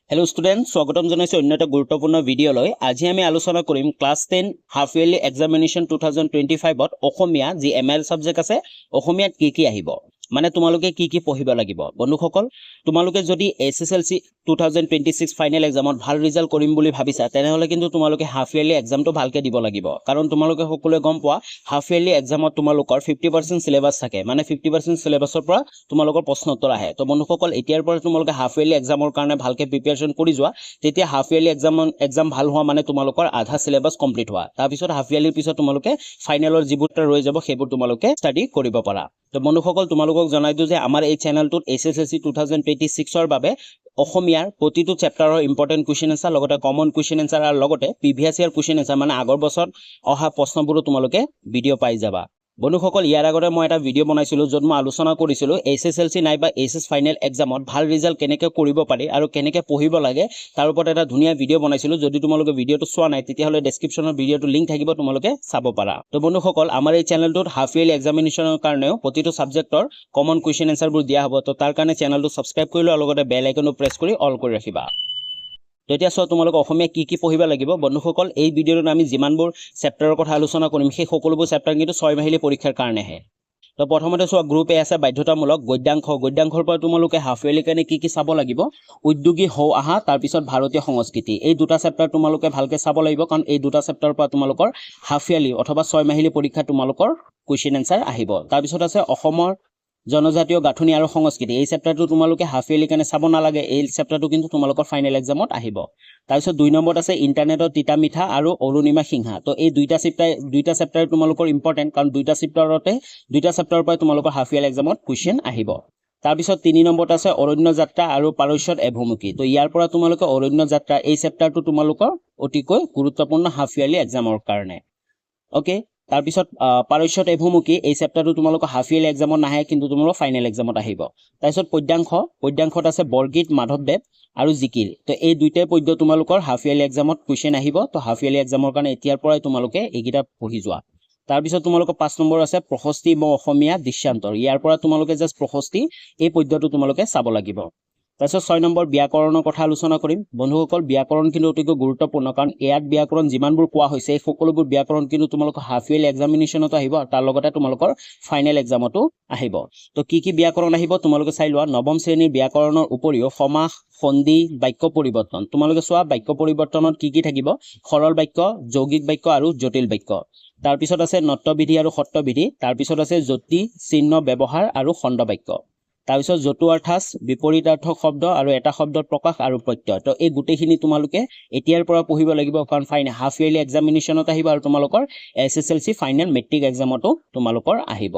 hello student स्वागतम जनाइছো অন্য এটা গুৰুত্বপূৰ্ণ ভিডিঅ'লৈ আজি আমি আলোচনা কৰিম ক্লাছ 10 হাফ ইয়াৰলি এক্সামিনেশ্যন 2025 ত অসমীয়া যি এমএল সাবজেক্ট আছে অসমীয়াত কি আহিব মানে তোমালোকে কি পঢ়িব লাগিব বন্ধুসকল তোমালোকে যদি এছএছএলসি 2026 ফাইনেল এক্সামত ভাল ৰিজাল্ট কৰিম বুলি ভাবিছা তেনেহলে কিন্তু তোমালোকে হাফ ইয়াৰলি এক্সামটো ভালকে দিব লাগিব কাৰণ তোমালোকে সকলোৱে গম পোৱা হাফ ইয়াৰলি এক্সামত তোমালোকৰ 50% সিলেবাস থাকে মানে 50% সিলেবাসৰ পৰা তোমালোকৰ প্ৰশ্ন উত্তৰ আহে তো বন্ধুসকল এতিয়াৰ পৰা তোমালোকে হাফ ইয়াৰলি এক্সামৰ কাৰণে ভালকে প্ৰিপাৰেচন কৰি যোৱা তেতিয়া হাফ ইয়াৰলি এক্সাম ভাল হোৱা মানে তোমালোকৰ আধা সিলেবাস কমপ্লিট হোৱা তাৰ পিছত হাফ ইয়াৰলিৰ পিছত তোমালোকে ফাইনেলৰ যিবোৰ ৰৈ যাব সেইবোৰ তোমালোকে ষ্টাডি কৰিব পাৰা তো বন্ধুসকল তোমালোকক জনাই দিও যে আমাৰ এই চেনেলটোত এছএছএলসি 2026 ৰ বাবে অসমীয়াৰ প্ৰতিটো চেপ্টাৰৰ ইম্পৰ্টেন্ট কোৱেশ্চন আনসাৰ লগতে কমন কোৱেশ্চন আনসাৰ আৰু লগতে প্ৰিভিয়াস ইয়াৰ কোৱেশ্চন আনসাৰ মানে আগৰ বছৰ অহা প্ৰশ্নবোৰো তোমালোকে ভিডিঅ' পাই যাবা বন্ধুসকল ইয়াৰ আগতে মই এটা ভিডিঅ' বনাইছিলো য'ত মই আলোচনা কৰিছিলো এছএছএলসি নাইবা এছএছ ফাইনেল এক্সামত ভাল ৰিজাল্ট কেনেকৈ কৰিব পাৰি আৰু কেনেকৈ পঢ়িব লাগে তাৰ ওপৰত এটা ধুনীয়া ভিডিঅ' বনাইছিলো যদি তোমালোকে ভিডিঅ'টো চোৱা নাই তেতিয়াহলে ডেসক্ৰিপচনৰ ভিডিঅ'টো লিংক থাকিব তোমালোকে চাব পাৰা তো বন্ধুসকল আমাৰ এই চেনেলটোত হাফ ইয়াৰলি এক্সামিনেশ্যনৰ কাৰণেও প্ৰতিটো সাবজেক্টৰ কমন কোৱেশ্চন আনসাৰবোৰ দিয়া হ'ব তো তাৰ কাৰণে চেনেলটো সাবস্ক্ৰাইব কৰি লোৱা লগতে বেল আইকনটো প্ৰেছ কৰি অল কৰি ৰাখিবা তেতিয়া সো তোমালোক অসমীয়া কি পঢ়িব লাগিব বন্ধুসকল এই ভিডিঅ'ত আমি যিমানবোৰ চেপ্টাৰৰ কথা আলোচনা কৰিম সেই সকলোবোৰ চেপ্টাৰ কিন্তু 6 মাহিলী পৰীক্ষাৰ কাৰণে হে তো প্ৰথমতে সো গ্ৰুপ এ আছে বাধ্যতামূলক গদ্যাংশৰ পৰা তোমালোকে হাফ ইয়াৰলি কাৰণে কি চাব লাগিব উদ্যোগী হও আহা তাৰ পিছত ভাৰতীয় সংস্কৃতি এই দুটা চেপ্টাৰ তোমালোকে ভালকে চাব লাগিব কাৰণ এই দুটা চেপ্টাৰৰ পৰা তোমালোকৰ হাফ ইয়াৰলি অথবা 6 মাহিলী পৰীক্ষা তোমালোকৰ কোৱেশ্চন আনসাৰ আহিব তাৰ পিছত আছে অসমৰ জনজাতীয় গাঁথনি আৰু সংস্কৃতি এই চেপ্টাৰটো তোমালোকে হাফ ইয়াৰলি কাৰণে চাব নালাগে এই চেপ্টাৰটো কিন্তু তোমালোকৰ ফাইনেল এক্সামত আহিব তাৰ পিছত 2 নম্বৰত আছে ইন্টাৰনেটৰ তিতা মিঠা আৰু অৰুণিমা সিংহা তো এই দুইটা চেপ্টাৰ তোমালোকৰ ইম্পৰ্টেন্ট কাৰণ দুইটা চেপ্টাৰৰ পৰা তোমালোকৰ হাফ ইয়াৰলি এক্সামত কোৱেশ্চন আহিব তাৰ পিছত 3 নম্বৰত আছে অৰণ্য যাত্ৰা আৰু পাৰস্যত এভুমুখী তো ইয়াৰ পৰা তোমালোকে অৰণ্য যাত্ৰা এই চেপ্টাৰটো তোমালোকৰ অতিকৈ গুৰুত্বপূৰ্ণ হাফ ইয়াৰলি এক্সামৰ কাৰণে ওকে তাৰ পিছত পাৰস্যত এভুমুখী এই চেপ্টাৰটো তোমালোকৰ হাফ ইয়াৰলি এক্সামত নাহে কিন্তু তোমালোকৰ ফাইনেল এক্সামত আহিব তাৰ পিছত পদ্যাংশত আছে বৰগীত মাধৱদেৱ আৰু জিকিৰ তো এই দুইটাই পদ্য তোমালোকৰ হাফ ইয়াৰলি এক্সামত কোৱেশ্চন আহিব তো হাফ ইয়াৰলি এক্সামৰ কাৰণে এতিয়াৰ পৰাই তোমালোকে এইকিটা পঢ়ি যোৱা তাৰ পিছত তোমালোকৰ 5 নম্বৰ আছে প্ৰশস্তি ব অসমীয়া দৃশ্যান্তৰ ইয়াৰ পৰা তোমালোকে জাস্ট প্ৰশস্তি এই পদ্যটো তোমালোকে চাব লাগিব তাৰপিছত 6 নম্বৰ ব্যাকৰণৰ কথা আলোচনা কৰিম বন্ধুসকল ব্যাকৰণ কিন্তু অতিকৈ গুৰুত্বপূৰ্ণ কাৰণ ইয়াত ব্যাকৰণ যিমানবোৰ কোৱা হৈছে এই সকলোবোৰ ব্যাকৰণ কিন্তু তোমালোকৰ হাফ ইয়াৰলি এক্সামিনেশ্যনত আহিব আৰু তাৰ লগতে তোমালোকৰ ফাইনেল এক্সামতো আহিব তো কি ব্যাকৰণ আহিব তোমালোকে চাই লোৱা নৱম শ্ৰেণীৰ ব্যাকৰণৰ উপৰিও সমাস সন্ধি বাক্য পৰিৱৰ্তন তোমালোকে চোৱা বাক্য পৰিৱৰ্তনত কি থাকিব সৰল বাক্য যৌগিক বাক্য আৰু জটিল বাক্য তাৰ পিছত আছে নট্যবিধি আৰু সত্যবিধি তাৰ পিছত আছে যতি চিহ্ন ব্যৱহাৰ আৰু খণ্ড বাক্য তাৰ পিছত জতুয়াৰ্থাস বিপৰীতাৰ্থক শব্দ আৰু এটা শব্দৰ প্ৰকাশ আৰু প্ৰত্যয় তো এই গুটেখিনি তোমালোকে এতিয়াৰ পৰা পঢ়িব লাগিব কাৰণ ফাইনেল হাফ ইয়াৰলি এক্সামিনেশ্যনত আহিব আৰু তোমালোকৰ এছএছএলসি ফাইনেল মেট্ৰিক এক্সামতো তোমালোকৰ আহিব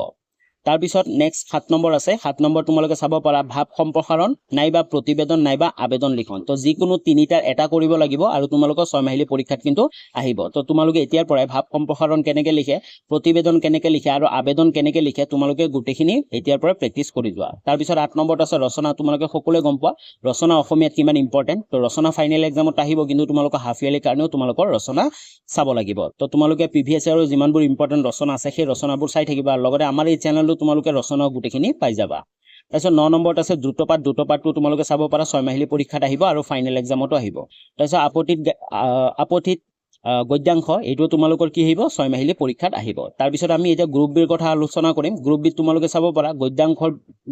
তাৰ পিছত নেক্সট 7 নম্বৰ আছে 7 নম্বৰ তোমালোকে চাব পাৰা ভাৱ সম্প্ৰসাৰণ নাইবা প্ৰতিবেদন নাইবা আবেদন লিখন তো যিকোনো তিনিটাৰ এটা কৰিব লাগিব আৰু তোমালোকৰ 6 মাহিলী পৰীক্ষাত কিন্তু আহিব তো তোমালোকে এতিয়াৰ পৰাই ভাৱ সম্প্ৰসাৰণ কেনেকৈ লিখে প্ৰতিবেদন কেনেকৈ লিখে আৰু আবেদন কেনেকৈ লিখে তোমালোকে গুটেখিনি এতিয়াৰ পৰা প্ৰেক্টিছ কৰি যোৱা তাৰ পিছত 8 নম্বৰত আছে ৰচনা তোমালোকে সকলোৱে গম পোৱা ৰচনা অসমীয়াত কিমান ইম্পৰ্টেন্ট তো ৰচনা ফাইনেল এক্সামত আহিব কিন্তু তোমালোকৰ হাফ ইয়াৰলি কাৰণেও তোমালোকৰ ৰচনা চাব লাগিব তো তোমালোকে প্ৰিভিয়াস ইয়াৰৰ যিমানবোৰ ইম্পৰ্টেন্ট ৰচনা আছে সেই ৰচনাবোৰ চাই থাকিবা আৰু লগতে আমাৰ এই চেনেলটো তোমালোকে ৰচনা গুটেখিনি পাই যাবা তাৰপিছত 9 নম্বৰত আছে দ্ৰুতপাঠটো তোমালোকে চাব পাৰা 6 মাহিলী পৰীক্ষাত আহিব আৰু ফাইনেল এক্সামতো আহিব তাৰপিছত আপতিত গদ্যাংশ এইটো তোমালোকৰ কি আহিব 6 মাহিলী পৰীক্ষাত আহিব তাৰ পিছত আমি এটা গ্ৰুপ বিৰ কথা আলোচনা কৰিম গ্ৰুপ বি তোমালোকে চাব পাৰা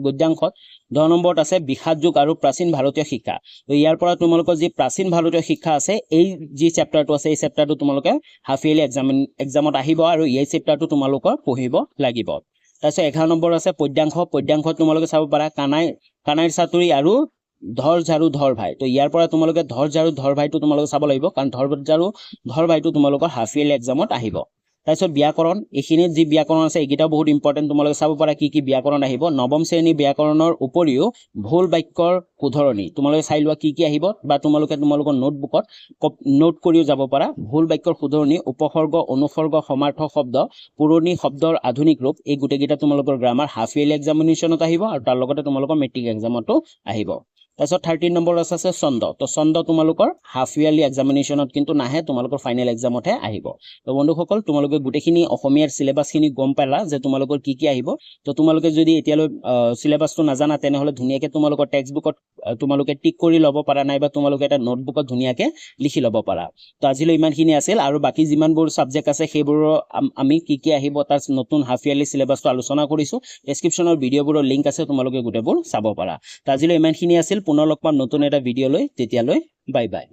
গদ্যাংশত 10 নম্বৰত আছে বিষাদ যুগ আৰু প্ৰাচীন ভাৰতীয় শিক্ষা তো ইয়াৰ পৰা তোমালোকৰ যি প্ৰাচীন ভাৰতীয় শিক্ষা আছে এই যি চেপ্টাৰটো আছে এই চেপ্টাৰটো তোমালোকে হাফ ইয়াৰলি এক্সামত আহিব আৰু এই চেপ্টাৰটো তোমালোকৰ পঢ়িব লাগিব তাৰপিছত 11 নম্বৰ আছে পদ্যাংশ তোমালোকে চাব পাৰা কানাইৰ চাতুৰি আৰু ধৰ ঝাৰু ধৰ ভাই তো ইয়াৰ পৰা তোমালোকে ধৰ ঝাৰু ধৰ ভাইটো তোমালোকে চাব লাগিব কাৰণ ধৰ ঝাৰু ধৰ ভাইটো তোমালোকৰ হাফ ইয়াৰলি এক্সামত আহিব তাৰপিছত ব্যাকৰণ এইখিনিত যি ব্যাকৰণ আছে এইকেইটা বহুত ইম্পৰ্টেন্ট তোমালোকে চাব পাৰা কি ব্যাকৰণ আহিব নৱম শ্ৰেণী ব্যাকৰণৰ উপৰিও ভুল বাক্যৰ শুধৰণি তোমালোকে চাই লোৱা কি আহিব বা তোমালোকৰ নোটবুকত নোট কৰিও যাব পাৰা ভুল বাক্যৰ শুধৰণি উপসৰ্গ অনুসৰ্গ সমাৰ্থক শব্দ পুৰণি শব্দৰ আধুনিক ৰূপ এই গুটেকেইটা তোমালোকৰ গ্ৰামাৰ হাফ ইয়াৰলি এক্সামিনেশ্যনত আহিব আৰু তাৰ লগতে তোমালোকৰ মেট্ৰিক এক্সামতো আহিব তাৰপিছত 13 নম্বৰ আছে ছন্দ তো ছন্দ তোমালোকৰ হাফ ইয়াৰলি এক্সামিনেশ্যনত কিন্তু নাহে তোমালোকৰ ফাইনেল এক্সামতহে আহিব তো বন্ধুসকল তোমালোকে গোটেইখিনি অসমীয়াৰ সিলেবাসখিনি গম পালা যে তোমালোকৰ কি আহিব তো তোমালোকে যদি এতিয়ালৈ সিলেবাসটো নাজানা তেনেহলে ধুনীয়াকৈ তোমালোকৰ টেক্সট বুকত তোমালোকে টিক কৰি ল'ব পাৰা নাই বা তোমালোকে এটা নোটবুকত ধুনীয়াকৈ লিখি ল'ব পাৰা তো আজিলৈ ইমানখিনি আছিল আৰু বাকি যিমানবোৰ সাবজেক্ট আছে সেইবোৰৰ আমি কি আহিব তাৰ নতুন হাফ ইয়াৰলি সিলেবাসটো আলোচনা কৰিছো ডেসক্ৰিপচনৰ ভিডিঅ'বোৰৰ লিংক আছে তোমালোকে গোটেইবোৰ চাব পাৰা তো আজিলৈ ইমানখিনি আছিল পুনৰ লগ পাম নতুন এটা ভিডিঅ' লৈ তেতিয়ালৈ বাই বাই